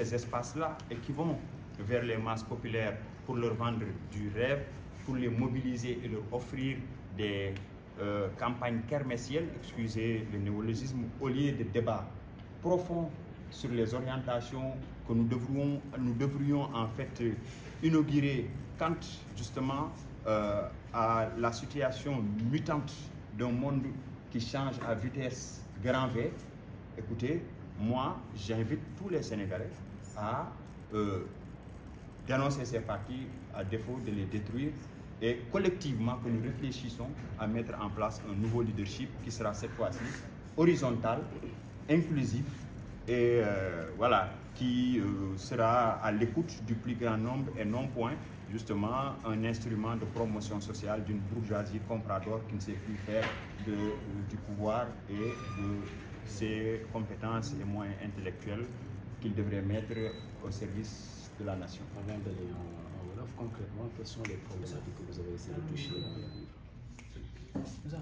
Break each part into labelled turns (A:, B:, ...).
A: ces espaces-là et qui vont vers les masses populaires pour leur vendre du rêve, pour les mobiliser et leur offrir des campagnes kermessielles, excusez le néologisme, au lieu de débats profonds sur les orientations que nous devrions en fait inaugurer quant justement à la situation mutante d'un monde qui change à vitesse grand V. Écoutez, moi j'invite tous les Sénégalais à dénoncer ces partis à défaut de les détruire et collectivement que nous réfléchissons à mettre en place un nouveau leadership qui sera cette fois-ci horizontal, inclusif et voilà, qui sera à l'écoute du plus grand nombre et non point justement un instrument de promotion sociale d'une bourgeoisie comprador qui ne sait plus faire du pouvoir et de ses compétences et moyens intellectuels qu'il devrait mettre au service de la nation.
B: Avant d'aller en Wolof, concrètement, quelles sont les problématiques que vous avez essayé de toucher dans le livre?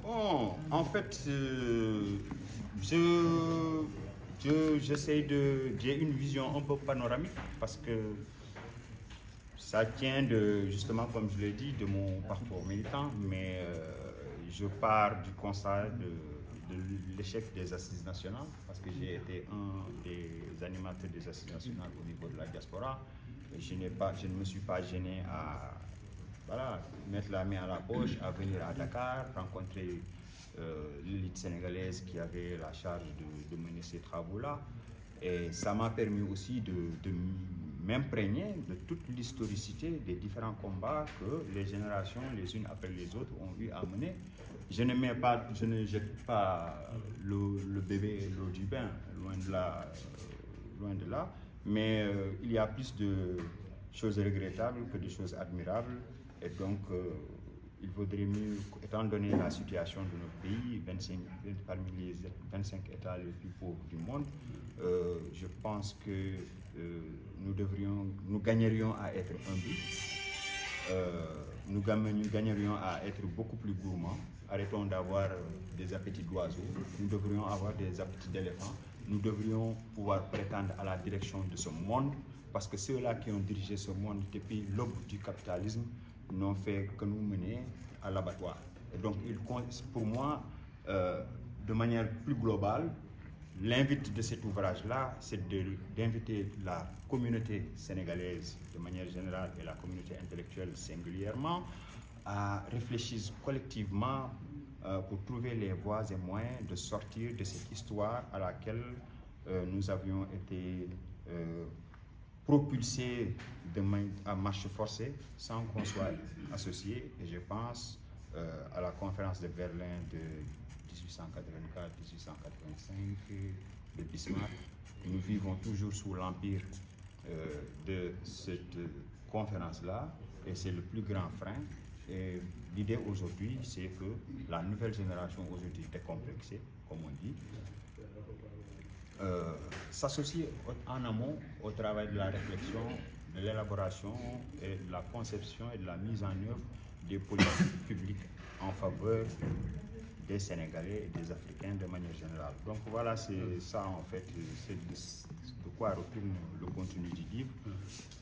A: Bon, en fait, j'ai une vision un peu panoramique parce que ça tient justement, comme je l'ai dit, de mon parcours militant, mais je pars du constat de l'échec des assises nationales parce que j'ai été un des animateurs des assises nationales au niveau de la diaspora. Je ne me suis pas gêné à voilà, mettre la main à la poche, à venir à Dakar, rencontrer l'élite sénégalaise qui avait la charge de mener ces travaux-là. Et ça m'a permis aussi de m'imprégner de toute l'historicité des différents combats que les générations, les unes après les autres, ont eu à mener. Je ne jette pas le bébé et l'eau du bain, loin de là, mais il y a plus de choses regrettables que de choses admirables. Et donc, il vaudrait mieux, étant donné la situation de notre pays, parmi les 25 États les plus pauvres du monde, je pense que nous gagnerions à être humbles, nous gagnerions à être beaucoup plus gourmands. Arrêtons d'avoir des appétits d'oiseaux, nous devrions avoir des appétits d'éléphants, nous devrions pouvoir prétendre à la direction de ce monde, parce que ceux-là qui ont dirigé ce monde depuis l'aube du capitalisme n'ont fait que nous mener à l'abattoir. Et donc, pour moi, de manière plus globale, l'invite de cet ouvrage-là, c'est d'inviter la communauté sénégalaise de manière générale et la communauté intellectuelle singulièrement à réfléchir collectivement pour trouver les voies et moyens de sortir de cette histoire à laquelle nous avions été propulsés à marche forcée sans qu'on soit associés. Et je pense à la conférence de Berlin de 1884-1885 de Bismarck. Nous vivons toujours sous l'empire de cette conférence-là et c'est le plus grand frein. Et l'idée aujourd'hui, c'est que la nouvelle génération aujourd'hui décomplexée, comme on dit, s'associe en amont au travail de la réflexion, de l'élaboration et de la conception et de la mise en œuvre des politiques publiques en faveur des Sénégalais et des Africains de manière générale. Donc voilà, c'est ça en fait, c'est de quoi retourne le contenu du livre.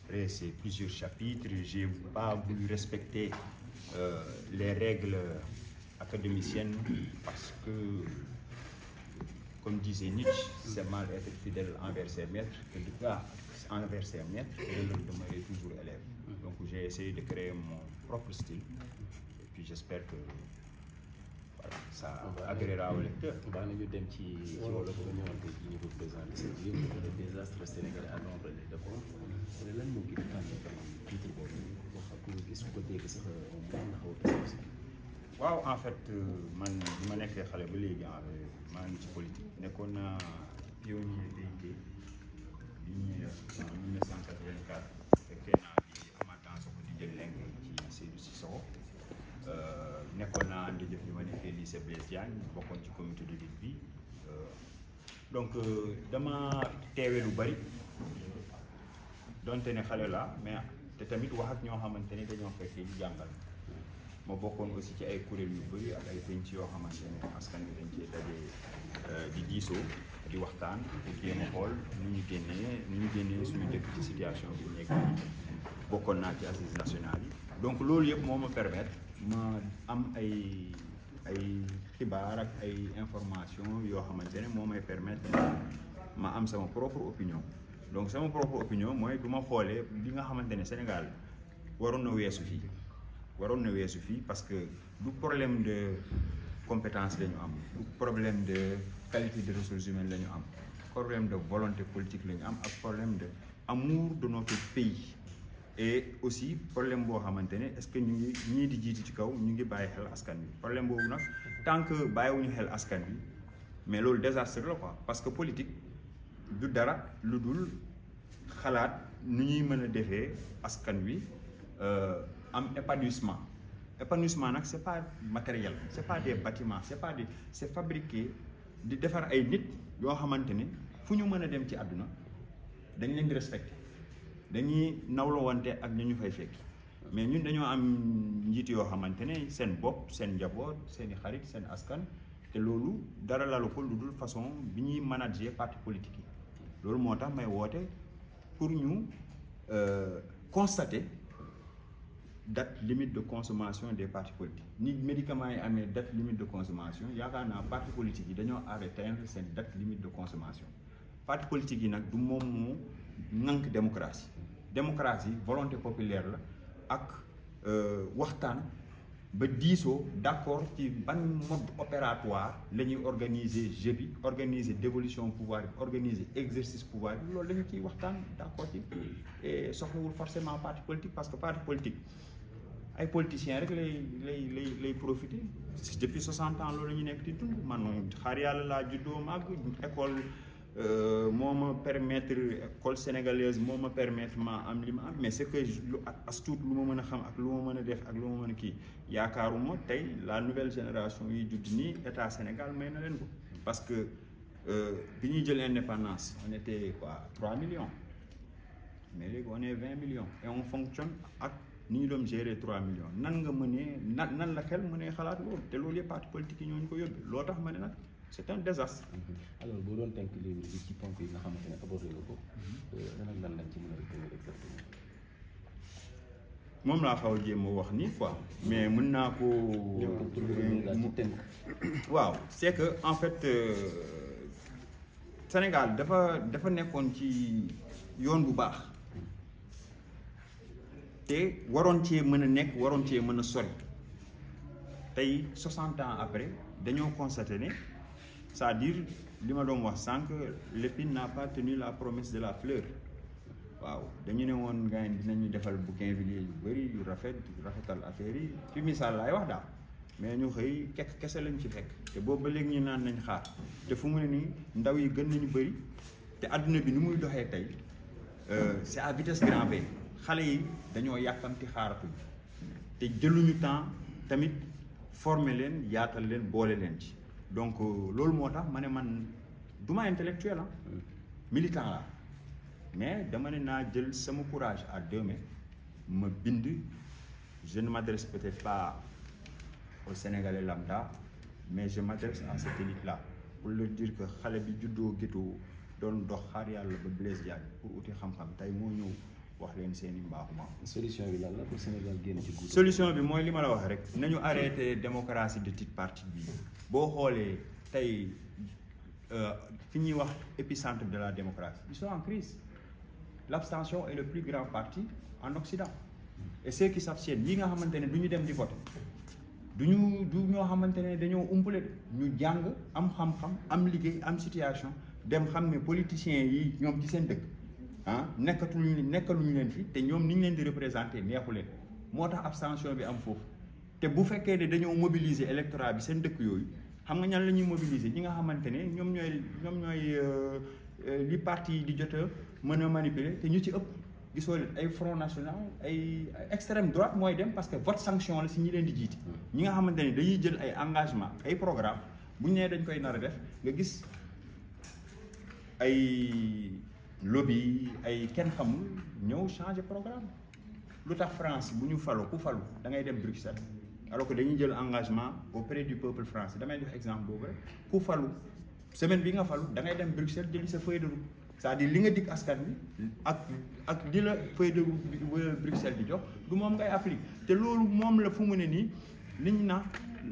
A: Après, c'est plusieurs chapitres, j'ai pas voulu respecter les règles académiciennes parce que, comme disait Nietzsche, c'est mal être fidèle envers ses maîtres que de quoi envers ses maîtres et de leur demeurer toujours élève. Donc j'ai essayé de créer mon propre style et puis j'espère que voilà, ça agréera au lecteur.
B: Nous dem ci wolof nga ñëwante ci niveau présenté ce livre le désastre sénégalais à l'ombre des décombres lan moo gën a tànn titre boobu boo xam ne gis ko dégg sax mën na xaw a aussi.
A: Waaw en fait man bi ma nekkee xale ba léegi maa ngi ci politique nekkoon naa pionnier DIT bi ñuy en 1984 fekkee naa di Amath Sokho di jël leng ci Seydou Cissokho nekkoon naa andi jëf li ma nekkee lycée Blaise Diagne bokkoon ci comité de lutte bi donc dama teewe lu bari donte ne xale la mais te tamit wax ak ñoo xamante ni dañoo fekkee di jàngal ma bokkoon aussi ci ay kuréel yu bëri ak ay penc yoo xamante ne askan wi dañ cee daje di diisoo di waxtaan di jéem a xool nu ñu génnee suñu dëkk ci situation bi nekk bokkoon naa ci assises nationales yi donc loolu yëpp moo ma permettre ma am ay xibaar ak ay information yoo xamante ne moo may permettre ma am sama propre opinion donc sama propre opinion mooy du ma xoolee li nga xamante ne Sénégal waroon na weesu fii parce que du problème de compétence la ñu am du problème de qualité de ressources humaines la ñu am problème de volonté politique la ñu am ak problème de amour de notre pays et aussi problème boo xamante ne est-ce que ñu ngi ñii di jiiti ci kaw ñu ngi bàyyi xel askan bi problème boobu nag tant que bàyyiwuñu xel askan bi mais loolu désastre la quoi parce que politique du dara lu dul xalaat nu ñuy mën a defee askan wi am épanouissement nag c'est pas matériel c'est pas des bâtiments c'est fabriqué di defar ay nit yoo xamante ne fu ñu mën a dem ci àdduna dañ leen di respecté dañuy nawloo wante ak ñu fay fekk mais ñun dañoo am njiit yoo xamante ne seen bopp seen njaboot seeni xarit seen askan te loolu dara lalu ko lu dul façon bi ñuy manager parti politique yi loolu moo tax may woote pour ñu constater date limite de consommation des partis politiques ni médicaments yi amee date limite de consommation yaakaar naa parti politique yi dañoo atteindre seen date limite de consommation parti politique yi nag du moom moo ŋànk démocratie volonté populaire la ak waxtaan ba diisoo d'accord ci ban mode opératoire la ñuy organiser jeu bi organiser dévolution pouvoir bi organiser exercice pouvoir bi loolu la ñu ciy waxtaan d'accord ci et soxlawul forcément parti politique parce que parti politique ay politiciens rek lay profiter depuis 60 ans loolu la ñu nekk di dund man xaar yàlla laa juddoo màgg école moo ma permettre école sénégalaise moo ma permettre ma am li ma am mais c'est que lu as tuut lu ma mën a xam ak lu ma mën a def ak lu ma mën a kii yaakaaruma tey la nouvelle génération yi judd nii état Sénégal may na leen ko parce que bi ñuy jël indépendance on était quoi 3 millions mais léegi on est 20 millions et on fonctionne ak ni ñu doon gérer 3 millions nan nga mënee nan la xel mënee xalaat loolu te loolu yëpp parti politique yi ñooñu ko yóbbee loo tax ma ne nag c'est un désastre.
B: alors boo doon tënk livre bi ci ponk yi nga xamante ne abordé nga ko lan lañ ci mën a retenir exactement.
A: moom laa xaw a jéem a wax nii quoi mais mën naa ko. waaw c'est que en fait Sénégal dafa nekkoon ci yoon bu baax te waroon cee mën a nekk waroon cee mën a sori tey 60 ans après dañoo constaté ne. c'est-à-dire li ma doon wax sànq l'épine n'a pas tenu la promesse de la fleur waaw dañu ne woon gars yi dinañu defal bougainvilliers yu bëri yu rafetal affaire yi fi misaal laay wax daal mais ñu xëy kese lañ ci fekk te boobu ba léegi ñu naan nañ xaar te fu mu ne nii ndaw yi gën nañu bëri te adduna bi ni muy doxee tey c'est à vitesse grand V xale yi dañoo yàkkamti xaaratuñ te jëluñu temps tamit former leen yaatal leen boole leen ci. donc loolu moo tax ma ne man du ma intellectuel militant la mais dama ne naa jël sama courage à 2 mains ma bind je ne m'adresse peut-être pas au Sénégalais lambda mais je m'adresse à cette élite-là pour leur dire que xale bi juddoo gétoo doon dox xaar yàlla ba Blaise Diagne pour uti xam-xam tey moo ñëw wax leen seen i mbaaxuma.
B: solution bi lan la pour Sénégal génn ci guddi.
A: solution bi mooy li ma la wax rek nañu arrêter démocratie de type parti bi boo xoolee tey fi ñuy wax épicentre de la démocratie ils sont en crise l'abstention est le plus grand parti en Occident et ceux qui s'abstiennent yi nga xamante ne du ñu dem di voter du ñoo xamante ne dañoo umpale ñu jàng am xam-xam am liggéey am situation dem xam ne politiciens yi ñoom ci seen dëkk nekkaluñu leen fi te ñoom ni ñu leen di représenter neexu leen moo tax abstention bi am foofu te bu fekkee ne dañoo mobiliser électorat bi seen dëkk yooyu xam nga ñan la ñuy mobiliser ñi nga xamante ne ñoom ñooy li parti yi di jot a mën a manipuler te ñu ci ëpp gisoo leen ay front national ay extrême droite mooy dem parce que vote sanction la si ñi leen di jiiti ñi nga xamante ne dañuy jël ay engagement ay programme bu ñu nee dañ koy nar a def nga gis ay lobby ay kenn xamul ñëw changer programme lu tax France bu ñu falu ku falu da ngay dem Bruxelles alors que dañuy jël engagement auprès du peuple français damay jox exemple boobu rek ku falu semaine bi nga falu da ngay dem Bruxelles jëli sa feuille de route c'est-à-dire li nga dig askan bi ak di la feuille de route bi Bruxelles di jox du moom ngay appliquer te loolu moom la fu mu ne nii li ñu naan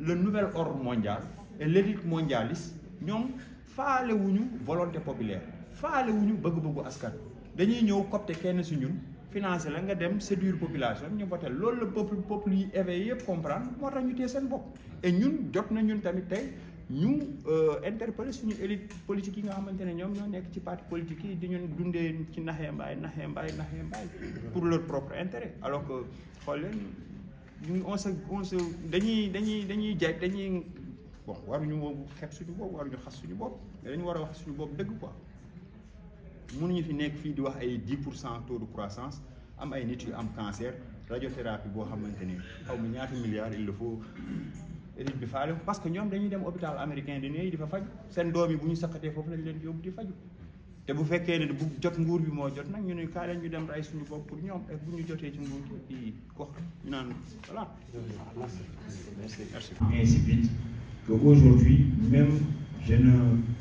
A: le nouvel ordre mondial et l'élite mondialiste ñoom faale wuñu volonté populaire faale wuñu bëgg-bëggu askan dañuy ñëw copte kenn si ñun financé la nga dem séduire population ñu voté loolu la peuple yi éveillé yëpp comprendre moo tax ñu téye seen bopp et ñun jot na ñun tamit tey ñu interpeller suñu élite politique yi nga xamante ne ñoom ñoo nekk ci parti politique yi di ñu dundee ci naxee mbaay pour leur propre intérêt alors que xool leen on se dañuy jaay dañuy bon waruñu xeeb suñu bopp waruñu xas suñu bopp mais dañu war a wax suñu bopp dëgg quoi mënuñu fi nekk fii di wax ay 10% taux de croissance am ay nit yu am cancer radiothérapie boo xamante ni xaw ma ñaata milliards il le faut élite bi faale parce que ñoom dañuy dem hôpital américain di ne di fa faju seen doom yi bu ñu saqatee foofu lañ leen yóbbu di faju te bu fekkee ne bu jot nguur bi moo jot nag ñu ne kaay leen ñu dem rey suñu bopp pour ñoom et bu ñu jotee ci nguur gi ko ñu naan voilà. Merci.
C: Ainsi vite qu'aujourd'hui, même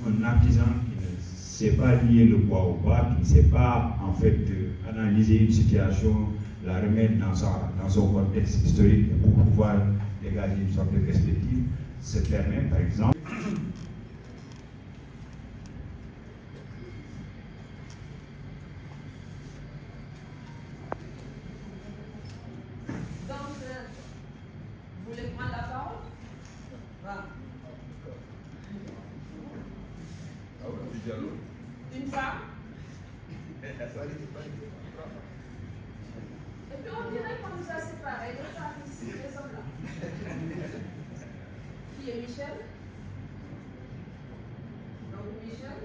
C: un artisan qui ne sait pas lier le bois au bas, qui ne sait pas en fait analyser une situation, la remettre dans son contexte historique pour pouvoir dégager une sorte de perspective, se permet par exemple.
D: Vous voulez prendre la parole? Voilà. Une femme. Et puis on dirait comme ça, c'est pareil, les femmes ici, les hommes là. Qui est Michel? Donc Michel,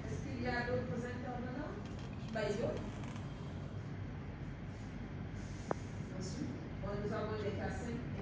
D: est-ce qu'il y a d'autres intervenants? Bayo. Ensuite, bon, nous avons les cas 5.